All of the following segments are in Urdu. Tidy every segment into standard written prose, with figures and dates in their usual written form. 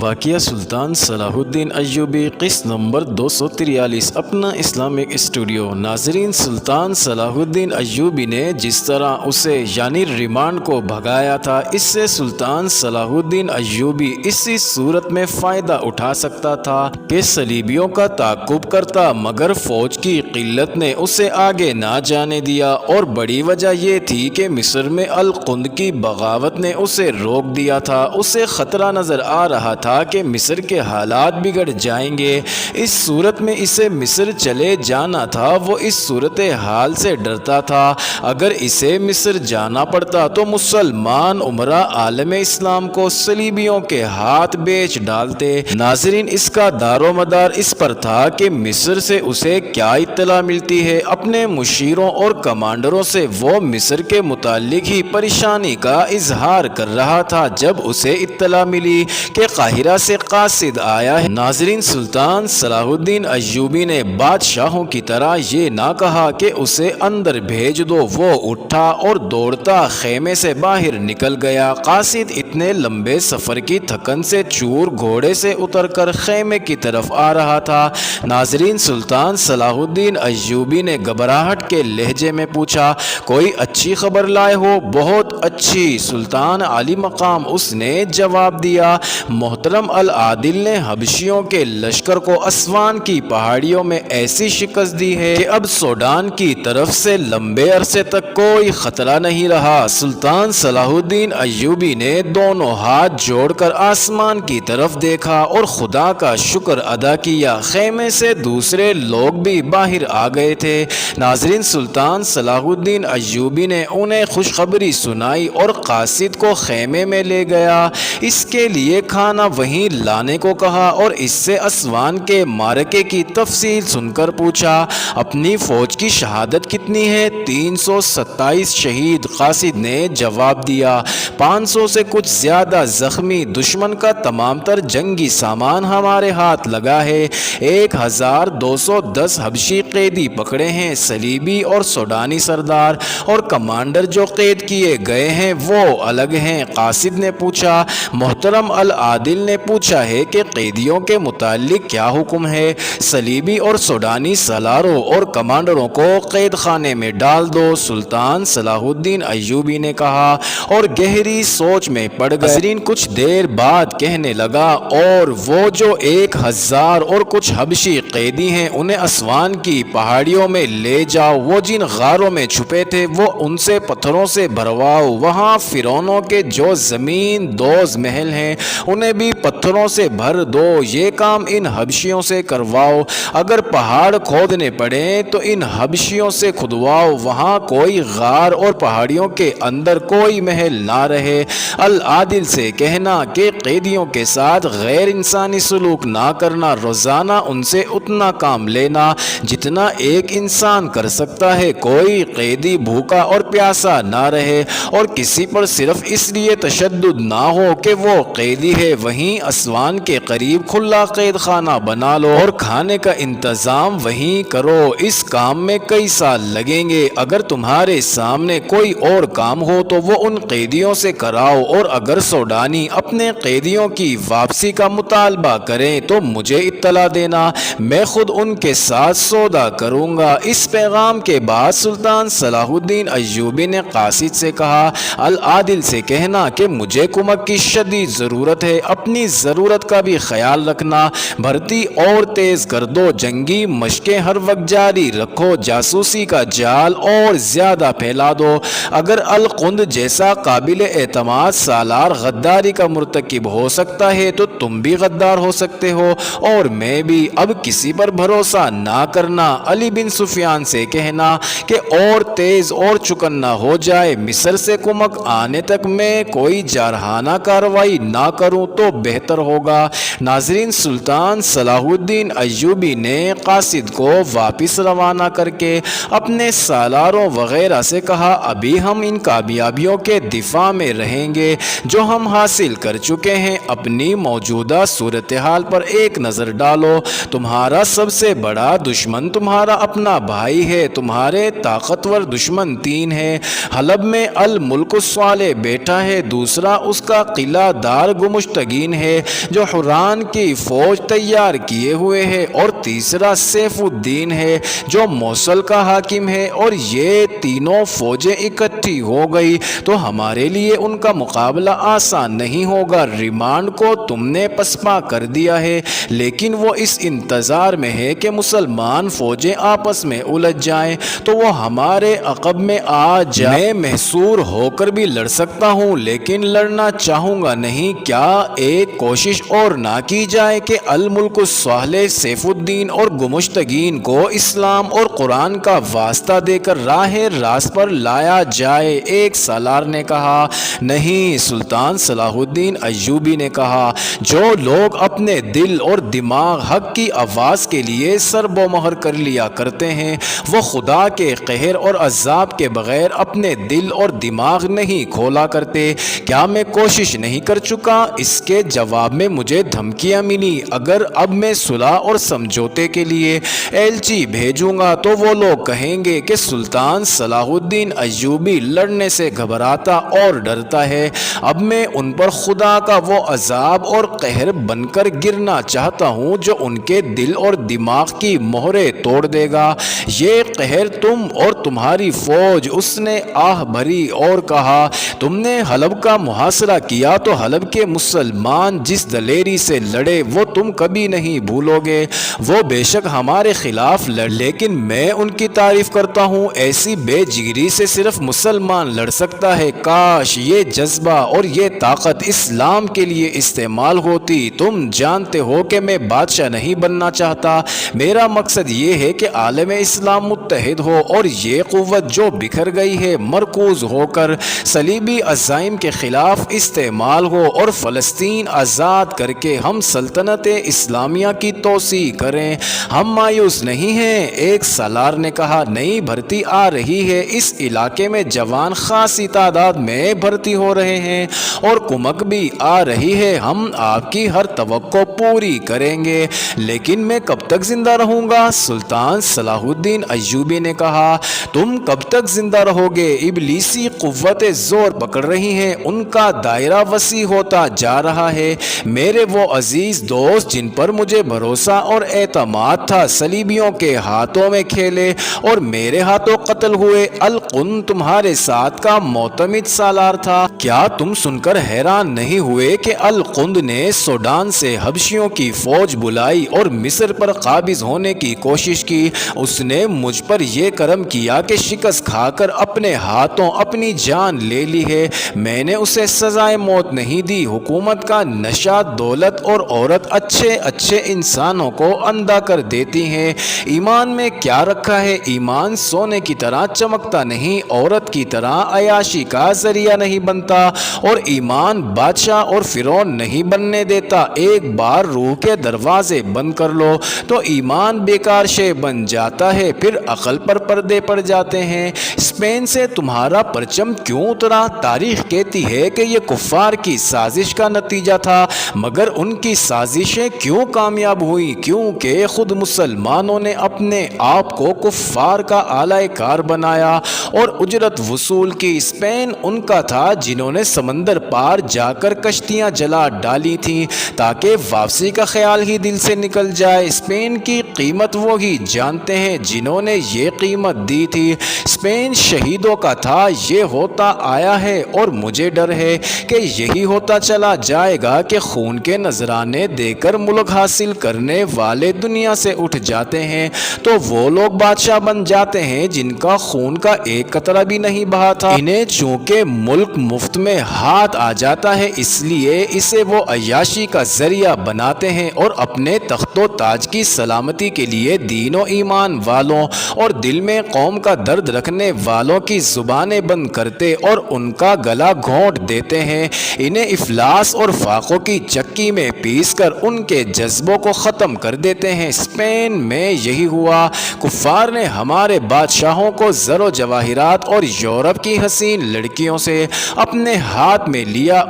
واقعہ سلطان صلاح الدین ایوبی قسط نمبر 243 اپنا اسلامک اسٹوڈیو۔ ناظرین، سلطان صلاح الدین ایوبی نے جس طرح اسے یعنی ریمانڈ کو بھگایا تھا، اس سے سلطان صلاح الدین ایوبی اسی صورت میں فائدہ اٹھا سکتا تھا کہ صلیبیوں کا تعاقب کرتا، مگر فوج کی قلت نے اسے آگے نہ جانے دیا، اور بڑی وجہ یہ تھی کہ مصر میں القند کی بغاوت نے اسے روک دیا تھا۔ اسے خطرہ نظر آ رہا تھا کہ مصر کے حالات بگڑ جائیں گے۔ اس صورت میں اسے مصر چلے جانا تھا۔ وہ اس صورتحال سے ڈرتا تھا، اگر اسے مصر جانا پڑتا تو مسلمان امراء عالم اسلام کو صلیبیوں کے ہاتھ بیچ ڈالتے۔ ناظرین، اس کا دار و مدار اس پر تھا کہ مصر سے اسے کیا اطلاع ملتی ہے۔ اپنے مشیروں اور کمانڈروں سے وہ مصر کے متعلق ہی پریشانی کا اظہار کر رہا تھا جب اسے اطلاع ملی کہ قاہرہ سے قاصد آیا ہے۔ ناظرین، سلطان صلاح الدین ایوبی نے بادشاہوں کی طرح یہ نہ کہا کہ اسے اندر بھیج دو۔ وہ اٹھا اور دوڑتا خیمے سے باہر نکل گیا۔ قاصد اتنے لمبے سفر کی تھکن سے چور گھوڑے سے اتر کر خیمے کی طرف آ رہا تھا۔ ناظرین، سلطان صلاح الدین ایوبی نے گھبراہٹ کے لہجے میں پوچھا، کوئی اچھی خبر لائے ہو؟ بہت اچھی، سلطان عالی مقام، اس نے جواب دیا۔ محترم العادل نے حبشیوں کے لشکر کو اسوان کی پہاڑیوں میں ایسی شکست دی ہے کہ اب سوڈان کی طرف سے لمبے عرصے تک کوئی خطرہ نہیں رہا۔ سلطان صلاح الدین ایوبی نے دونوں ہاتھ جوڑ کر آسمان کی طرف دیکھا اور خدا کا شکر ادا کیا۔ خیمے سے دوسرے لوگ بھی باہر آ گئے تھے۔ ناظرین، سلطان صلاح الدین ایوبی نے انہیں خوشخبری سنائی اور قاصد کو خیمے میں لے گیا۔ اس کے لیے کھانا وہیں لانے کو کہا اور اس سے اسوان کے معرکے کی تفصیل سن کر پوچھا، اپنی فوج کی شہادت کتنی ہے؟ 327 شہید، قاصد نے جواب دیا۔ 500 سے کچھ زیادہ زخمی، دشمن کا تمام تر جنگی سامان ہمارے ہاتھ لگا ہے۔ 1210 حبشی قیدی پکڑے ہیں۔ صلیبی اور سوڈانی سردار اور کمانڈر جو قید کیے گئے ہیں وہ الگ ہیں۔ قاصد نے پوچھا، محترم العادل نے پوچھا ہے کہ قیدیوں کے متعلق کیا حکم ہے؟ صلیبی اور سوڈانی سالاروں اور کمانڈروں کو قید خانے میں ڈال دو، سلطان صلاح الدین ایوبی نے کہا، اور گہری سوچ میں پڑ گئے۔ ناظرین، کچھ دیر بعد کہنے لگا، اور وہ جو 1000 اور کچھ حبشی قیدی ہیں انہیں اسوان کی پہاڑیوں میں لے جاؤ۔ وہ جن غاروں میں چھپے تھے وہ ان سے پتھروں سے بھرواؤ۔ وہاں فرعونوں کے جو زمین دوز محل ہیں انہیں بھی پتھروں سے بھر دو۔ یہ کام ان حبشیوں سے کرواؤ۔ اگر پہاڑ کھودنے پڑیں تو ان حبشیوں سے کھدواؤ۔ وہاں کوئی غار اور پہاڑیوں کے اندر کوئی محل نہ رہے۔ العادل سے کہنا کہ قیدیوں کے ساتھ غیر انسانی سلوک نہ کرنا، روزانہ ان سے اتنا کام لینا جتنا ایک انسان کر سکتا ہے۔ کوئی قیدی بھوکا اور پیاسا نہ رہے، اور کسی پر صرف اس لیے تشدد نہ ہو کہ وہ قیدی ہے۔ وہیں اسوان کے قریب کھلا قید خانہ بنا لو اور کھانے کا انتظام وہیں کرو۔ اس کام میں کئی سال لگیں گے۔ اگر تمہارے سامنے کوئی اور کام ہو تو وہ ان قیدیوں سے کراؤ، اور اگر سوڈانی اپنے قیدیوں کی واپسی کا مطالبہ کریں تو مجھے اطلاع دینا، میں خود ان کے ساتھ سودا کروں گا۔ اس پیغام کے بعد سلطان صلاح الدین ایوبی نے قاصد سے کہا، العادل سے کہنا کہ مجھے کمک کی شدید ضرورت ہے، اپنی ضرورت کا بھی خیال رکھنا۔ بھرتی اور تیز کر دو، جنگی مشقیں ہر وقت جاری رکھو، جاسوسی کا جال اور زیادہ پھیلا دو۔ اگر القند جیسا قابل اعتماد سالار غداری کا مرتکب ہو سکتا ہے تو تم بھی غدار ہو سکتے ہو، اور میں بھی۔ اب کسی پر بھروسہ نہ کرنا۔ علی بن سفیان سے کہنا کہ اور تیز اور چکنا ہو جائے، مصر سے کمک آنے تک میں کوئی جارحانہ کارروائی نہ کروں تو بہتر ہوگا۔ ناظرین، سلطان صلاح الدین ایوبی نے قاصد کو واپس روانہ کر کے اپنے سالاروں وغیرہ سے کہا، ابھی ہم ان کامیابیوں کے دفاع میں رہیں گے جو ہم حاصل کر چکے ہیں۔ اپنی موجودہ صورتحال پر ایک نظر ڈالو، تمہارا سب سے بڑا دشمن تمہارا اپنا بھائی ہے، تمہارے طاقتور دشمن 3 ہیں۔ حلب میں الملک الصالح بیٹھا ہے، دوسرا اس کا قلعہ دار گمشتگین ہے جو حران کی فوج تیار کیے ہوئے ہے، اور تیسرا سیف الدین ہے جو موصل کا حاکم ہے، اور یہ تینوں فوجیں اکٹھی ہو گئی تو ہمارے لیے ان کا مقابلہ آسان نہیں ہوگا۔ ریمانڈ کو تم نے پسپا کر دیا ہے، لیکن وہ اس انتظار میں ہے کہ مسلمان فوجیں آپس میں الجھ جائیں تو وہ ہمارے عقب میں آ جائے۔ میں محصور ہو کر بھی لڑ سکتا ہوں لیکن لڑنا چاہوں گا نہیں۔ کیا ایک کوشش اور نہ کی جائے کہ الملک الصالح سیف الدین اور گمشتگین کو اسلام اور قرآن کا واسطہ دے کر راہ راست پر لایا جائے؟ ایک سالار نے کہا۔ نہیں، سلطان صلاح الدین ایوبی نے کہا، جو لوگ اپنے دل اور دماغ حق کی آواز کے لیے سرب و مہر کر لیا کرتے ہیں وہ خدا کے قہر اور عذاب کے بغیر اپنے دل اور دماغ نہیں کھولا کرتے۔ کیا میں کوشش نہیں کر چکا؟ اس کے جواب میں مجھے دھمکیاں ملی۔ اگر اب میں صلح اور سمجھوتے کے لیے ایلچی بھیجوں گا تو وہ لوگ کہیں گے کہ سلطان صلاح الدین ایوبی لڑنے سے گھبراتا اور ڈرتا ہے۔ اب میں ان پر خدا کا وہ عذاب اور قہر بن کر گرنا چاہتا ہوں جو ان کے دل اور دماغ کی مہریں توڑ دے گا۔ یہ قہر تم اور تمہاری فوج، اس نے آہ بھری اور کہا، تم نے حلب کا محاصرہ کیا تو حلب کے مسلمان جس دلیری سے لڑے وہ تم کبھی نہیں بھولو گے۔ وہ بے شک ہمارے خلاف لڑ، لیکن میں ان کی تعریف کرتا ہوں، ایسی بے جگری سے صرف مسلمان لڑ سکتا ہے۔ کاش یہ جذبہ اور یہ طاقت اسلام کے لیے استعمال ہوتی۔ تم جانتے ہو کہ میں بادشاہ نہیں بننا چاہتا، میرا مقصد یہ ہے کہ عالم اسلام متحد ہو اور یہ قوت جو بکھر گئی ہے مرکوز ہو کر صلیبی عزائم کے خلاف استعمال ہو اور فلسطین آزاد کر کے ہم سلطنت اسلامیہ کی توسیع کریں۔ ہم مایوس نہیں ہیں، ایک سالار نے کہا، نئی بھرتی آ رہی ہے، اس علاقے میں جوان خاصی تعداد میں بھرتی ہو رہے ہیں اور کمک بھی آ رہی ہے، ہم آپ کی ہر توقع پوری کریں گے۔ لیکن میں کب تک زندہ رہوں گا؟ سلطان صلاح الدین ایوبی نے کہا، تم کب تک زندہ رہو گے؟ ابلیسی قوتیں زور پکڑ رہی ہیں، ان کا دائرہ وسیع ہوتا جا رہا ہے۔ میرے وہ عزیز دوست جن پر مجھے بھروسہ اور اعتماد تھا صلیبیوں کے ہاتھوں میں کھیلے اور میرے ہاتھوں قتل ہوئے۔ القن تمہارے ساتھ کا معتمد سالار تھا، کیا تم سن کر حیران نہیں ہوئے کہ القند نے سوڈان سے حبشیوں کی فوج بلائی اور مصر پر قابض ہونے کی کوشش کی؟ اس نے مجھ پر یہ کرم کیا کہ شکست کھا کر اپنے ہاتھوں اپنی جان لے لی ہے۔ میں نے اسے سزائے موت نہیں دی۔ حکومت کا نشہ، دولت اور عورت اچھے اچھے انسانوں کو اندھا کر دیتی ہیں۔ ایمان میں کیا رکھا ہے؟ ایمان سونے کی طرح چمکتا نہیں، عورت کی طرح عیاشی کا ذریعہ نہیں بنتا، اور ایمان بادشاہ اور فرعون نہیں بننے دیتا۔ ایک بار روح کے دروازے بند کر لو تو ایمان بیکار شے بن جاتا ہے، پھر عقل پر پردے پڑ جاتے ہیں۔ اسپین سے تمہارا پرچم کیوں اترا؟ تاریخ کہتی ہے کہ یہ کفار کی سازش کا نتیجہ تھا، مگر ان کی سازشیں کیوں کامیاب ہوئی؟ کیونکہ خود مسلمانوں نے اپنے آپ کو کفار کا آلہ کار بنایا اور اجرت وصول کی۔ اسپین ان کا تھا جنہوں نے سمندر پار جا کر کشتیاں جلا ڈالی تھیں تاکہ واپسی کا خیال ہی دل سے نکل جائے۔ اسپین کی قیمت وہی جانتے ہیں جنہوں نے یہ قیمت دی تھی۔ اسپین شہیدوں کا تھا، یہ ہوتا آیا ہے اور مجھے ڈر ہے کہ یہی ہوتا چلا جائے گا کہ خون کے نذرانے دے کر ملک حاصل کرنے والے دنیا سے اٹھ جاتے ہیں تو وہ لوگ بادشاہ بن جاتے ہیں جن کا خون کا ایک قطرہ بھی نہیں بہا تھا۔ انہیں چونکہ ملک مفت میں ہاتھ آ جاتا ہے اس لیے اسے وہ عیاشی کا ذریعہ بناتے ہیں اور اپنے تخت و تاج کی سلامتی سلامتی کے لیے دین و ایمان والوں اور دل میں قوم کا درد رکھنے والوں کی زبانیں بند کرتے اور ان کا گلا گھونٹ دیتے ہیں، انہیں افلاس اور فاقوں کی چکی میں پیس کر ان کے جذبوں کو ختم کر دیتے ہیں۔ اسپین میں یہی ہوا، کفار نے ہمارے بادشاہوں کو زر و جواہرات اور یورپ کی حسین لڑکیوں سے اپنے ہاتھ میں لیا،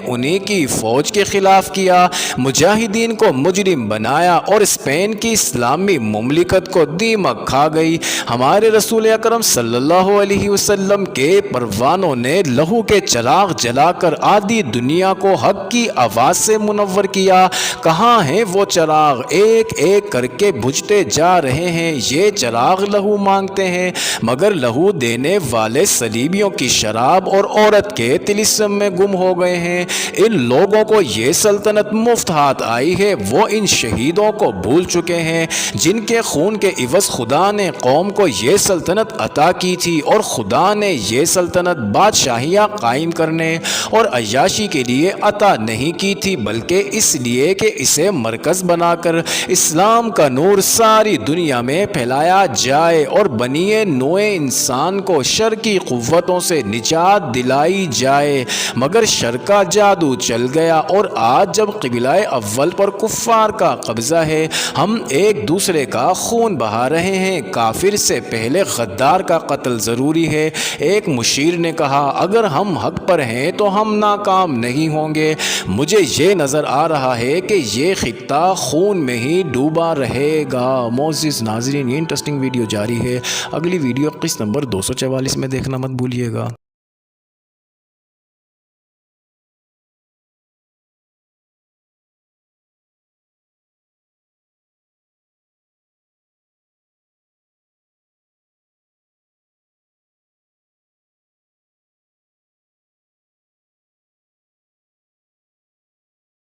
انہیں کی فوج کے خلاف کیا، مجاہدین کو مجرم بنایا اور اسپین کی اسلامی مملکت کو دیمک کھا گئی۔ ہمارے رسول اکرم صلی اللہ علیہ وسلم کے پروانوں نے لہو کے چراغ جلا کر آدھی دنیا کو حق کی آواز سے منور کیا۔ کہاں ہیں وہ چراغ؟ ایک ایک کر کے بجھتے جا رہے ہیں۔ یہ چراغ لہو مانگتے ہیں، مگر لہو دینے والے صلیبیوں کی شراب اور عورت کے طلسم میں گم ہو گئے ہیں۔ ان لوگوں کو یہ سلطنت مفت ہاتھ آئی ہے، وہ ان شہیدوں کو بھول چکے ہیں جن کے خون کے عوض خدا نے قوم کو یہ سلطنت عطا کی تھی، اور خدا نے یہ سلطنت بادشاہیاں قائم کرنے اور عیاشی کے لیے عطا نہیں کی تھی، بلکہ اس لیے کہ اسے مرکز بنا کر اسلام کا نور ساری دنیا میں پھیلایا جائے اور بنی نوع انسان کو شر کی قوتوں سے نجات دلائی جائے۔ مگر شر کا جادو چل گیا، اور آج جب قبلہ اول پر کفار کا قبضہ ہے، ہم ایک دوسرے کا خون بہا رہے ہیں۔ کافر سے پہلے غدار کا قتل ضروری ہے۔ ایک مشیر نے کہا، اگر ہم حق پر ہیں تو ہم ناکام نہیں ہوں گے۔ مجھے یہ نظر آ رہا ہے کہ یہ خطہ خون میں ہی ڈوبا رہے گا۔ معزز ناظرین، یہ انٹرسٹنگ ویڈیو جاری ہے، اگلی ویڈیو قسط نمبر 244 میں دیکھنا مت بھولیے گا۔